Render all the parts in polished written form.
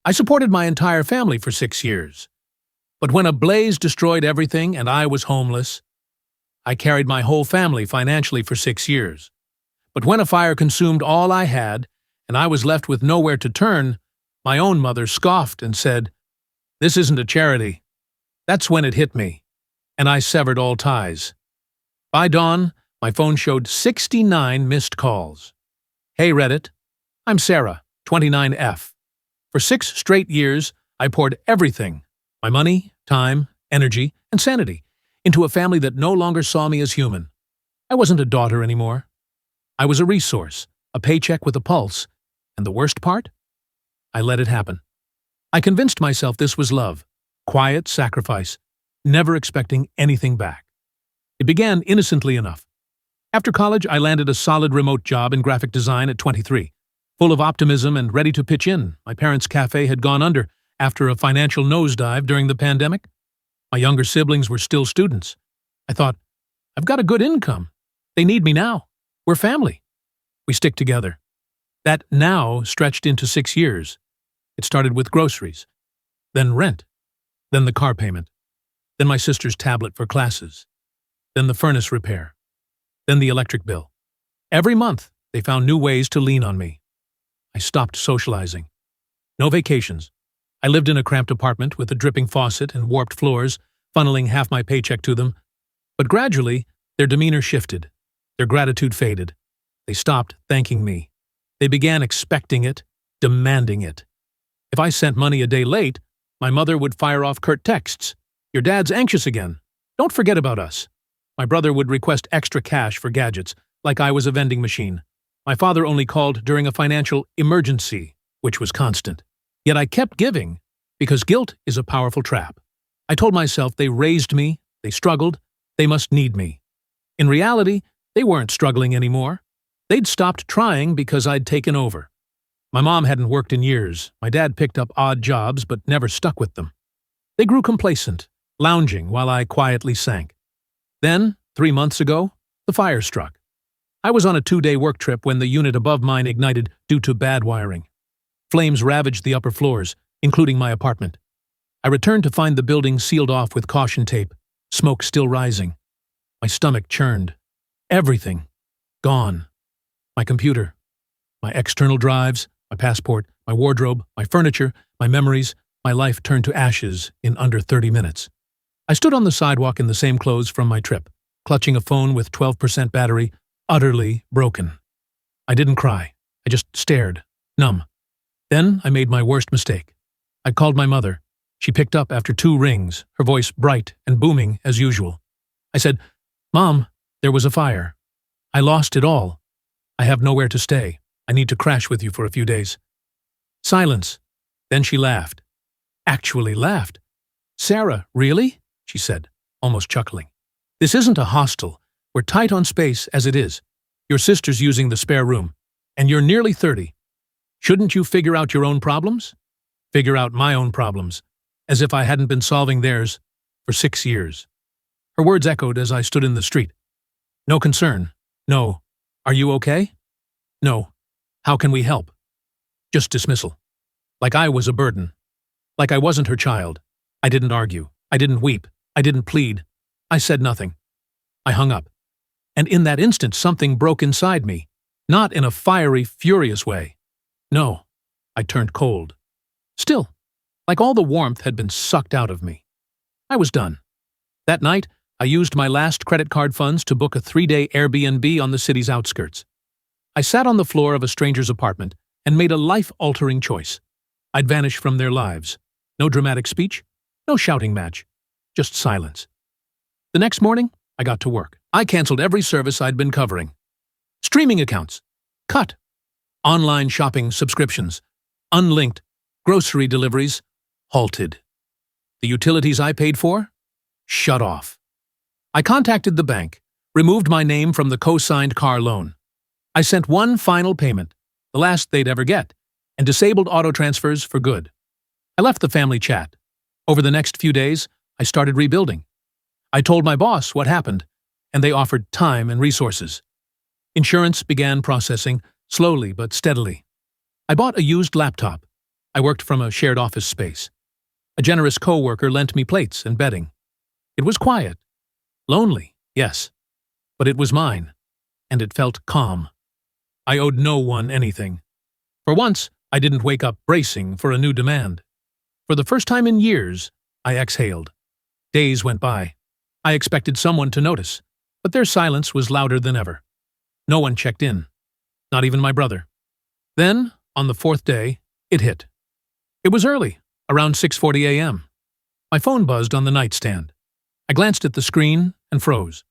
I supported my entire family for 6 years. But when a blaze destroyed everything and I was homeless, I carried my whole family financially for 6 years. But when a fire consumed all I had and I was left with nowhere to turn, my own mother scoffed and said, "This isn't a charity." That's when it hit me, and I severed all ties. By dawn, my phone showed 69 missed calls. "Hey Reddit, I'm Sarah, 29F. For 6 straight years, I poured everything, my money, time, energy, and sanity, into a family that no longer saw me as human. I wasn't a daughter anymore. I was a resource, a paycheck with a pulse, and the worst part? I let it happen. I convinced myself this was love, quiet sacrifice, never expecting anything back. It began innocently enough. After college, I landed a solid remote job in graphic design at 23. Full of optimism and ready to pitch in, my parents' cafe had gone under after a financial nosedive during the pandemic. My younger siblings were still students. I thought, I've got a good income. They need me now. We're family. We stick together. That now stretched into 6 years. It started with groceries, then rent, then the car payment, then my sister's tablet for classes, then the furnace repair, then the electric bill. Every month, they found new ways to lean on me. I stopped socializing. No vacations. I lived in a cramped apartment with a dripping faucet and warped floors, funneling half my paycheck to them. But gradually, their demeanor shifted. Their gratitude faded. They stopped thanking me. They began expecting it, demanding it. If I sent money a day late, my mother would fire off curt texts. "Your dad's anxious again. Don't forget about us." My brother would request extra cash for gadgets, like I was a vending machine. My father only called during a financial emergency, which was constant. Yet I kept giving, because guilt is a powerful trap. I told myself they raised me, they struggled, they must need me. In reality, they weren't struggling anymore. They'd stopped trying because I'd taken over. My mom hadn't worked in years. My dad picked up odd jobs but never stuck with them. They grew complacent, lounging while I quietly sank. Then, 3 months ago, the fire struck. I was on a 2-day work trip when the unit above mine ignited due to bad wiring. Flames ravaged the upper floors, including my apartment. I returned to find the building sealed off with caution tape, smoke still rising. My stomach churned. Everything. Gone. My computer. My external drives, my passport, my wardrobe, my furniture, my memories, my life turned to ashes in under 30 minutes. I stood on the sidewalk in the same clothes from my trip, clutching a phone with 12% battery, utterly broken. I didn't cry. I just stared, numb. Then I made my worst mistake. I called my mother. She picked up after 2 rings, her voice bright and booming as usual. I said, "Mom, there was a fire. I lost it all. I have nowhere to stay. I need to crash with you for a few days." Silence. Then she laughed. Actually laughed. "Sarah, really?" she said, almost chuckling. "This isn't a hostel. We're tight on space as it is. Your sister's using the spare room, and you're nearly 30. Shouldn't you figure out your own problems?" Figure out my own problems, as if I hadn't been solving theirs for 6 years. Her words echoed as I stood in the street. No concern. No. Are you okay? No. How can we help? Just dismissal. Like I was a burden. Like I wasn't her child. I didn't argue. I didn't weep. I didn't plead. I said nothing. I hung up. And in that instant, something broke inside me. Not in a fiery, furious way. No. I turned cold. Still, like all the warmth had been sucked out of me. I was done. That night, I used my last credit card funds to book a 3-day Airbnb on the city's outskirts. I sat on the floor of a stranger's apartment and made a life-altering choice. I'd vanish from their lives. No dramatic speech, no shouting match, just silence. The next morning, I got to work. I canceled every service I'd been covering. Streaming accounts, cut. Online shopping subscriptions, unlinked. Grocery deliveries, halted. The utilities I paid for, shut off. I contacted the bank, removed my name from the co-signed car loan. I sent one final payment, the last they'd ever get, and disabled auto transfers for good. I left the family chat. Over the next few days, I started rebuilding. I told my boss what happened, and they offered time and resources. Insurance began processing, slowly but steadily. I bought a used laptop, I worked from a shared office space. A generous co-worker lent me plates and bedding. It was quiet. Lonely, yes. But it was mine, and it felt calm. I owed no one anything. For once, I didn't wake up bracing for a new demand. For the first time in years, I exhaled. Days went by. I expected someone to notice, but their silence was louder than ever. No one checked in, not even my brother. Then, on the fourth day, it hit. It was early, around 6:40 a.m. My phone buzzed on the nightstand. I glanced at the screen and froze.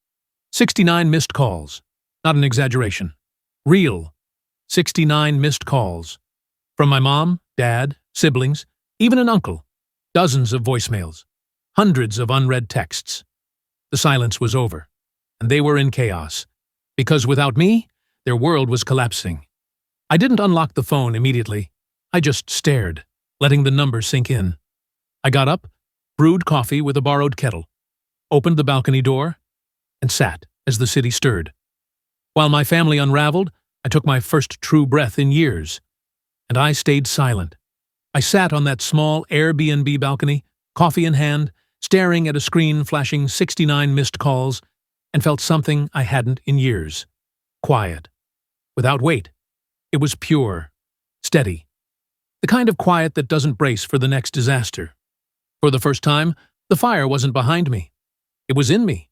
69 missed calls. Not an exaggeration. Real. 69 missed calls. From my mom, dad, siblings, even an uncle. Dozens of voicemails. Hundreds of unread texts. The silence was over, and they were in chaos. Because without me, their world was collapsing. I didn't unlock the phone immediately. I just stared, letting the number sink in. I got up, brewed coffee with a borrowed kettle, opened the balcony door, and sat as the city stirred. While my family unraveled, I took my first true breath in years, and I stayed silent. I sat on that small Airbnb balcony, coffee in hand, staring at a screen flashing 69 missed calls, and felt something I hadn't in years. Quiet. Without weight. It was pure. Steady. The kind of quiet that doesn't brace for the next disaster. For the first time, the fire wasn't behind me. It was in me,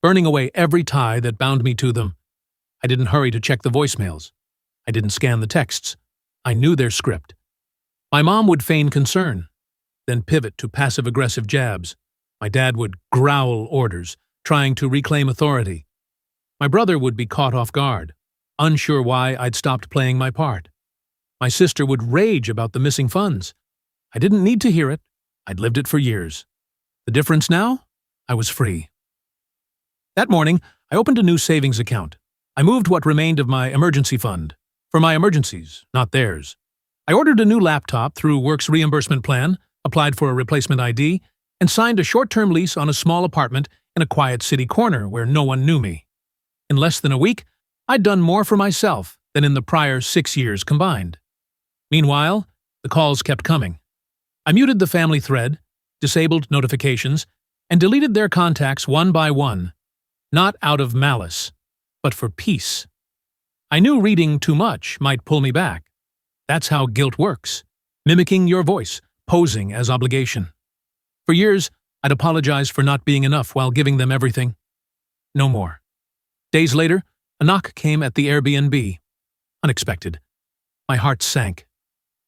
burning away every tie that bound me to them. I didn't hurry to check the voicemails. I didn't scan the texts. I knew their script. My mom would feign concern, then pivot to passive-aggressive jabs. My dad would growl orders, trying to reclaim authority. My brother would be caught off guard, unsure why I'd stopped playing my part. My sister would rage about the missing funds. I didn't need to hear it. I'd lived it for years. The difference now? I was free. That morning, I opened a new savings account. I moved what remained of my emergency fund. For my emergencies, not theirs. I ordered a new laptop through Work's reimbursement plan, applied for a replacement ID, and signed a short-term lease on a small apartment in a quiet city corner where no one knew me. In less than a week, I'd done more for myself than in the prior 6 years combined. Meanwhile, the calls kept coming. I muted the family thread, disabled notifications, and deleted their contacts one by one, not out of malice, but for peace. I knew reading too much might pull me back. That's how guilt works, mimicking your voice, posing as obligation. For years, I'd apologized for not being enough while giving them everything. No more. Days later, a knock came at the Airbnb. Unexpected. My heart sank.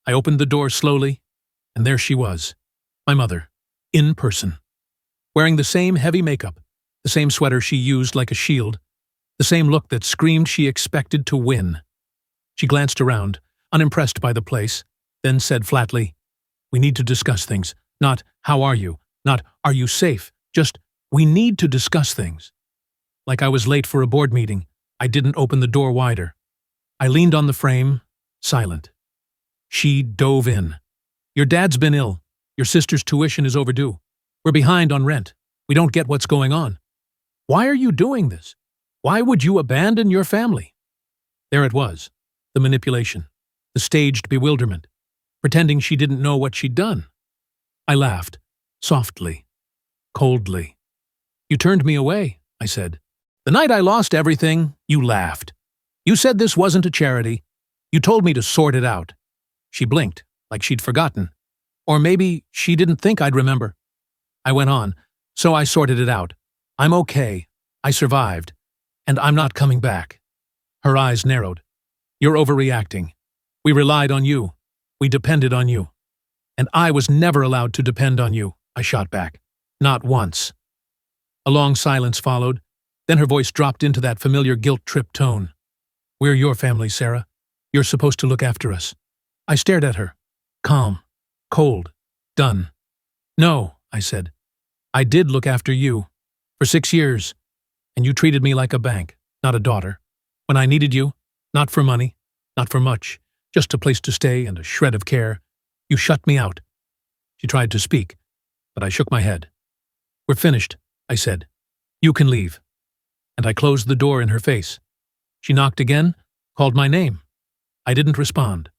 I opened the door slowly, and there she was, my mother, in person. Wearing the same heavy makeup, the same sweater she used like a shield, the same look that screamed she expected to win. She glanced around, unimpressed by the place, then said flatly, "We need to discuss things. Not, how are you? Not, are you safe? Just, we need to discuss things." Like I was late for a board meeting, I didn't open the door wider. I leaned on the frame, silent. She dove in. "Your dad's been ill. Your sister's tuition is overdue. We're behind on rent. We don't get what's going on. Why are you doing this? Why would you abandon your family?" There it was, the manipulation, the staged bewilderment, pretending she didn't know what she'd done. I laughed, softly, coldly. "You turned me away," I said. "The night I lost everything, you laughed. You said this wasn't a charity. You told me to sort it out." She blinked, like she'd forgotten. Or maybe she didn't think I'd remember. I went on, "So I sorted it out. I'm okay. I survived. And I'm not coming back." Her eyes narrowed. "You're overreacting. We relied on you. We depended on you. And I was never allowed to depend on you," I shot back. "Not once." A long silence followed. Then her voice dropped into that familiar guilt-tripped tone. "We're your family, Sarah. You're supposed to look after us." I stared at her. Calm. Cold. Done. "No," I said. "I did look after you. For 6 years. And you treated me like a bank, not a daughter. When I needed you, not for money, not for much, just a place to stay and a shred of care, you shut me out." She tried to speak, but I shook my head. "We're finished," I said. "You can leave." And I closed the door in her face. She knocked again, called my name. I didn't respond.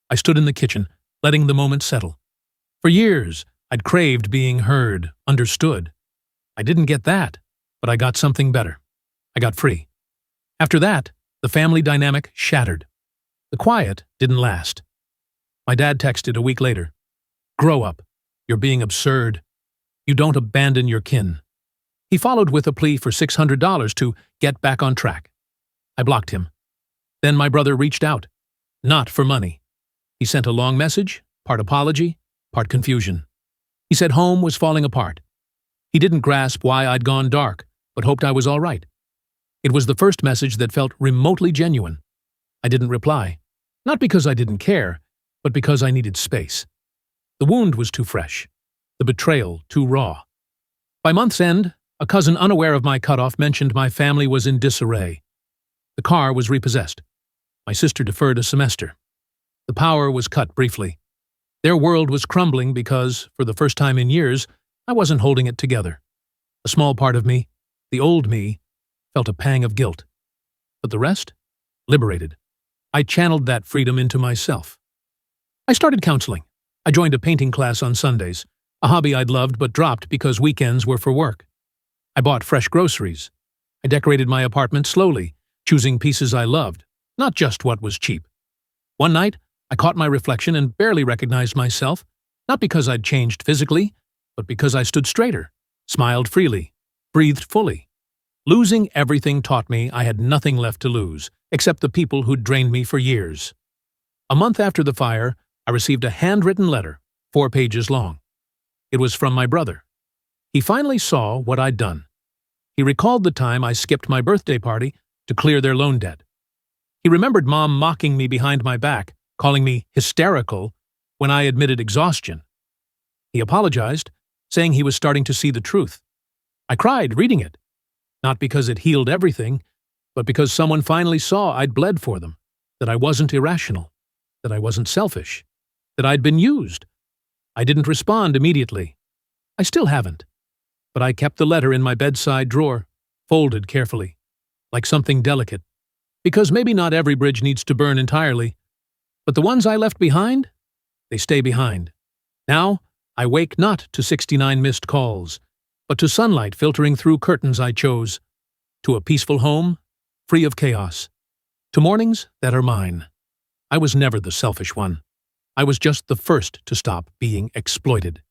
I stood in the kitchen, letting the moment settle. For years, I'd craved being heard, understood. I didn't get that, but I got something better. I got free. After that, the family dynamic shattered. The quiet didn't last. My dad texted a week later, "Grow up. You're being absurd. You don't abandon your kin." He followed with a plea for $600 to get back on track. I blocked him. Then my brother reached out. Not for money. He sent a long message, part apology, part confusion. He said home was falling apart. He didn't grasp why I'd gone dark, but hoped I was all right. It was the first message that felt remotely genuine. I didn't reply. Not because I didn't care, but because I needed space. The wound was too fresh. The betrayal too raw. By month's end, a cousin unaware of my cutoff mentioned my family was in disarray. The car was repossessed. My sister deferred a semester. The power was cut briefly. Their world was crumbling because, for the first time in years, I wasn't holding it together. A small part of me, the old me, felt a pang of guilt. But the rest? Liberated. I channeled that freedom into myself. I started counseling. I joined a painting class on Sundays, a hobby I'd loved but dropped because weekends were for work. I bought fresh groceries. I decorated my apartment slowly, choosing pieces I loved, not just what was cheap. One night, I caught my reflection and barely recognized myself, not because I'd changed physically, but because I stood straighter, smiled freely, breathed fully. Losing everything taught me I had nothing left to lose, except the people who'd drained me for years. A month after the fire, I received a handwritten letter, 4 pages long. It was from my brother. He finally saw what I'd done. He recalled the time I skipped my birthday party to clear their loan debt. He remembered Mom mocking me behind my back, calling me hysterical when I admitted exhaustion. He apologized, saying he was starting to see the truth. I cried reading it, not because it healed everything, but because someone finally saw I'd bled for them, that I wasn't irrational, that I wasn't selfish, that I'd been used. I didn't respond immediately. I still haven't. But I kept the letter in my bedside drawer, folded carefully, like something delicate. Because maybe not every bridge needs to burn entirely, but the ones I left behind, they stay behind. Now, I wake not to 69 missed calls, but to sunlight filtering through curtains I chose, to a peaceful home, free of chaos, to mornings that are mine. I was never the selfish one. I was just the first to stop being exploited.